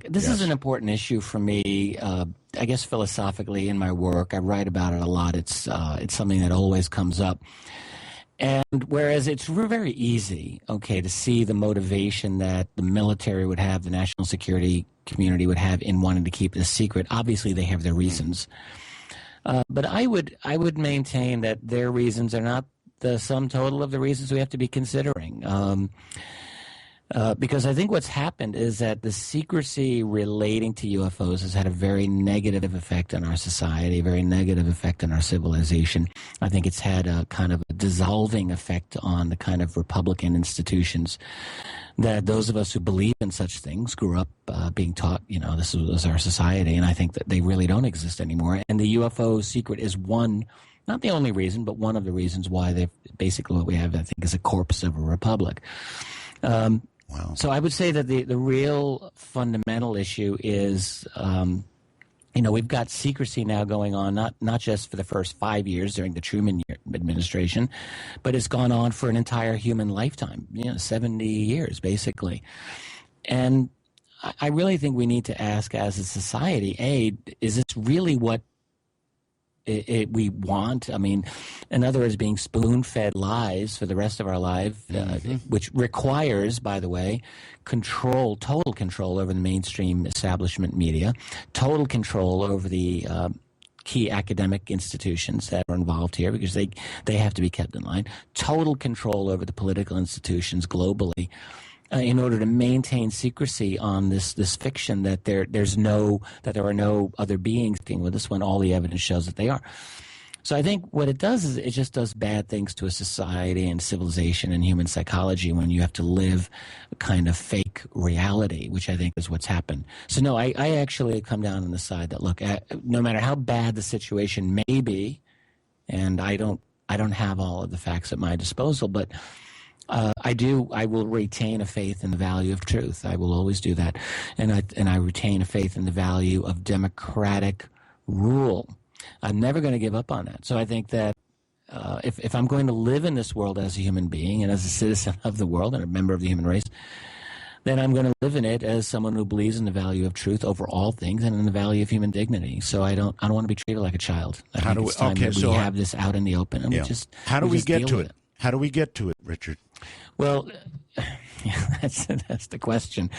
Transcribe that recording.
this is an important issue for me. I guess philosophically in my work, I write about it a lot. It's something that always comes up. And whereas it's very easy, to see the motivation that the military would have, the national security community would have in wanting to keep this secret. Obviously, they have their reasons. But I would maintain that their reasons are not the sum total of the reasons we have to be considering. Because I think what's happened is that the secrecy relating to UFOs has had a very negative effect on our society, a very negative effect on our civilization. I think it's had a kind of a dissolving effect on the kind of Republican institutions that those of us who believe in such things grew up being taught, this was our society, and I think that they really don't exist anymore. And the UFO secret is one, not the only reason, but one of the reasons why they've basically what we have, I think, is a corpse of a republic. Wow. So I would say that the real fundamental issue is, we've got secrecy now going on, not just for the first 5 years during the Truman administration, but it's gone on for an entire human lifetime, 70 years basically. And I really think we need to ask as a society, is this really what we want? I mean, in other words, being spoon-fed lies for the rest of our life, which requires, by the way, total control over the mainstream establishment media, total control over the key academic institutions that are involved here because they have to be kept in line, total control over the political institutions globally, in order to maintain secrecy on this fiction that there are no other beings being with us when all the evidence shows that they are. So I think what it does is it just does bad things to a society and civilization and human psychology when you have to live a kind of fake reality, which I think is what's happened. So no, I actually come down on the side that, look, no matter how bad the situation may be, and I don't have all of the facts at my disposal, but I will retain a faith in the value of truth. I will always do that. And I retain a faith in the value of democratic rule. I'm never going to give up on that. So I think that if I'm going to live in this world as a human being and as a citizen of the world and a member of the human race, then I'm going to live in it as someone who believes in the value of truth over all things and in the value of human dignity. So I don't want to be treated like a child. I think it's time that we have this out in the open. And how do we get to it? How do we get to it, Richard? Well, that's the question.